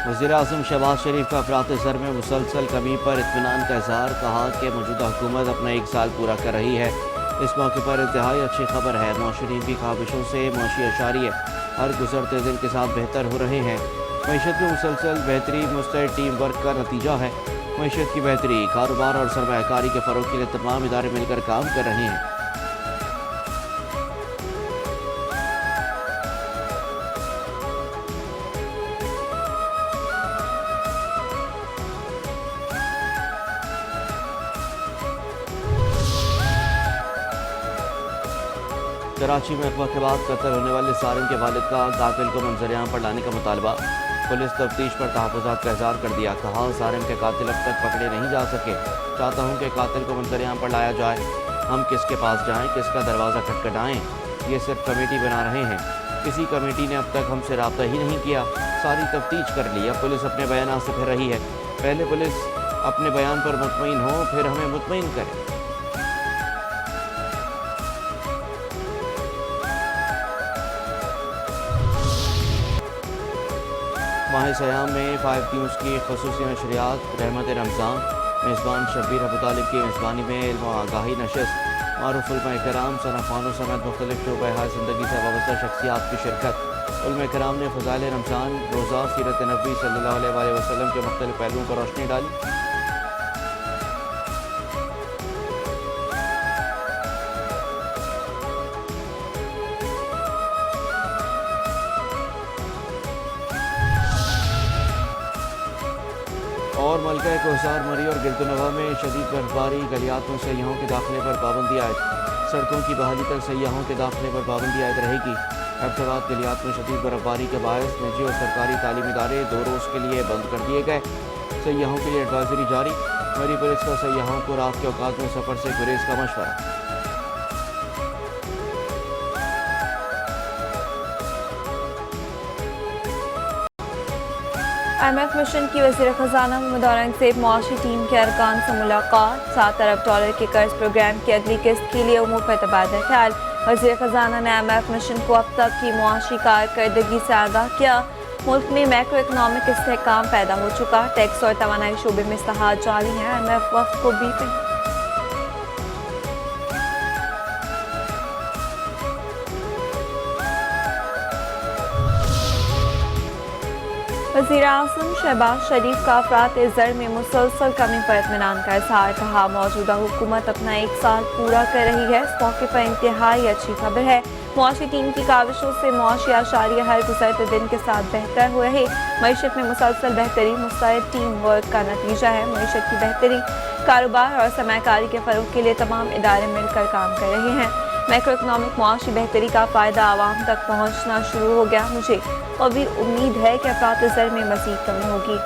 वज़ीर-ए-आज़म शहबाज शरीफ का अफरात ज़र में मुसलसल कमी पर इत्मीनान का इज़हार। कहा कि मौजूदा हुकूमत अपना 1 साल पूरा कर रही है। इस मौके पर इंतहाई अच्छी खबर है। मुआशरीन की ख्वाहिशों से मुआशी अशारिये हर गुजरते दिन के साथ बेहतर हो रहे हैं। मईशत में मुसलसल बेहतरी मुस्तैद टीम वर्क का नतीजा है। मईशत की बेहतरी, कारोबार और सरमायाकारी के फ़रोग़ के लिए तमाम इदारे मिलकर काम कर रहे हैं। कराची में अगवा के बाद कत्ल होने वाले सारिम के वालिद का कातिल को मंजर-ए-आम पर लाने का मुतालबा। पुलिस तफ्तीश पर तहफ़्फ़ुज़ात का इज़हार कर दिया। कहा, सारिम के कातिल अब तक पकड़े नहीं जा सके। चाहता हूँ कि कातिल को मंजर-ए-आम पर लाया जाए। हम किसके पास जाएँ, किसका दरवाज़ा खटखटाएँ, ये सिर्फ कमेटी बना रहे हैं। किसी कमेटी ने अब तक हमसे रब्ता ही नहीं किया। सारी तफ्तीश कर ली, अब पुलिस अपने बयान से फिर रही है। पहले पुलिस अपने बयान पर मुतमईन हो, फिर हमें मुतमईन करे। माह सयाम में 5 न्यूज़ की खसूसी नशरियात। रहमत रमज़ान मेज़बान शब्बीर अबू तालिब की मेज़बानी में इल्म व आगाही नशस्त। मारूफ उलमा कराम, सनफ़ानों समेत मुख्तलिफ शोबे हाय ज़िंदगी से वाबस्ता शख्सियात की शिरकत। उलमा कराम ने फ़ज़ाइल रमज़ान, रोज़ा, सीरत नबी सल्लल्लाहु अलैहि वसल्लम के मुख्तलिफ पहलुओं पर रोशनी डाली। और मलका कोहसार, मरी और गिरदनवा में शदीद बर्फबारी। गलियात में सयाहों के दाखिले पर पाबंदी आयद। सड़कों की बहाली तक सयाहों के दाखिले पर पाबंदी आयद रहेगी। एबटाबाद गलियात में शदीद बर्फबारी के बायस निजी और सरकारी तालीमी इदारे 2 रोज़ के लिए बंद कर दिए गए। सयाहों के लिए एडवाइजरी जारी। मरी पुलिस का सयाहों को रात के औकात में सफ़र से गुरेज का मशवरा। IMF मिशन की वज़ीर ख़ज़ाना मोहम्मद औरंगज़ेब मुआशी टीम के अरकान से मुलाकात। $7 अरब के कर्ज प्रोग्राम की अगली किस्त के लिए उमूर पर तबादला ख्याल। वज़ीर ख़ज़ाना ने IMF मिशन को अब तक की मुआशी कारकर्दगी से आगाह किया। मुल्क में मैक्रो इकनॉमिक इस्तेहकाम पैदा हो चुका। टैक्स और तवानाई शोबे में इस्लाहात जारी हैं। IMF वफ़द को ब्रीफिंग। वज़ीर-ए-आज़म शहबाज शरीफ का अफरात ज़र में मुसलसल कमी पर इत्मीनान का इज़हार। कहा, मौजूदा हुकूमत अपना 1 साल पूरा कर रही है। इस मौके पर इंतहाई अच्छी खबर है। मुआशी टीम की काविशों से मुआशी अशारिये हर गुजरते दिन के साथ बेहतर हो रहे। मईशत में मुसलसल बेहतरी मुस्तैद टीम वर्क का नतीजा है। मईशत की बेहतरी, कारोबार और सरमायाकारी के फ़रोग़ के लिए तमाम इदारे मिलकर काम कर रहे हैं। मैक्रो इकनॉमिक मुआशी बेहतरी का फ़ायदा आवाम तक पहुँचना शुरू हो गया। मुझे और भी उम्मीद है कि अफरात ज़र में मज़ीद कमी होगी।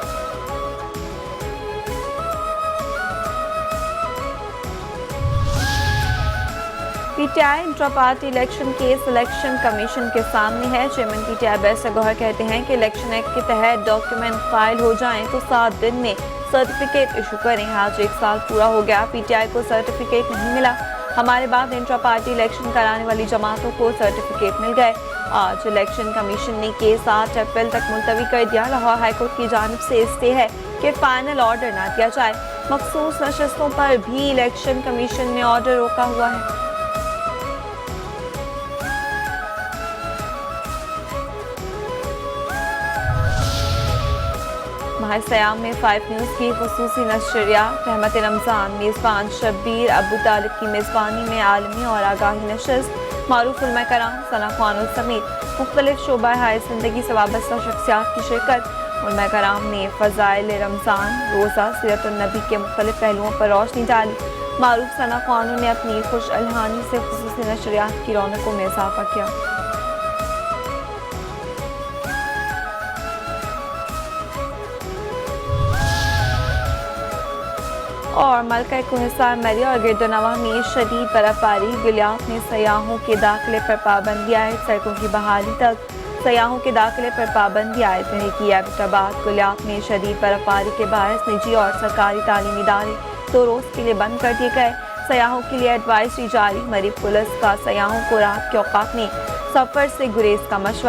PTI intra party election case election commission के सामने है। चेयरमैन PTI बैरिस्टर गौहर कहते हैं कि इलेक्शन एक्ट के तहत डॉक्यूमेंट फाइल हो जाएं तो 7 दिन में सर्टिफिकेट इशू करें। आज 1 साल पूरा हो गया, PTI को सर्टिफिकेट नहीं मिला। हमारे बाद इंट्रा पार्टी इलेक्शन कराने वाली जमातों को सर्टिफिकेट मिल गए। आज इलेक्शन कमीशन ने केस 8 अप्रैल तक मुलतवी कर दिया। लाहौर हाईकोर्ट की जानिब से स्टे है कि फाइनल ऑर्डर ना दिया जाए। मखसूस नशस्तों पर भी इलेक्शन कमीशन ने ऑर्डर रोका हुआ है। माह सयाम में 5 न्यूज़ की खसूसी नशरियात। रहमत रमज़ान मेज़बान शब्बीर अबू तालिब की मेज़बानी में आलमी और आगाही नशस्त। मारूफ उलमा कराम, सनफ़ानों समेत मुख्तलिफ शोबा हाय ज़िंदगी से वाबस्ता शख्सियात की शिरकत। उलमा कराम ने फ़ज़ाइल रमज़ान, रोज़ा, सीरत नबी के मुख्तलिफ पहलुओं पर रोशनी डाली। मारूफ सनफ़ानों ने अपनी खुश अलहानी से खसूसी नशरियात की रौनकों में इजाफा किया। और मलका कोहसार, मरी और गिरदनवा में शदीद बर्फबारी। गलियात में सयाहों के दाखिले पर पाबंदी आयद। सड़कों की बहाली तक सयाहों के दाखिले पर पाबंदी आयद रहेगी। एबटाबाद गलियात में शदीद बर्फबारी के बायस निजी और सरकारी तालीमी इदारे 2 रोज़ के लिए बंद कर दिए गए। सयाहों के लिए एडवाइजरी जारी। मरी पुलिस का सयाहों को रात के औकात में सफ़र से गुरेज का मशवरा।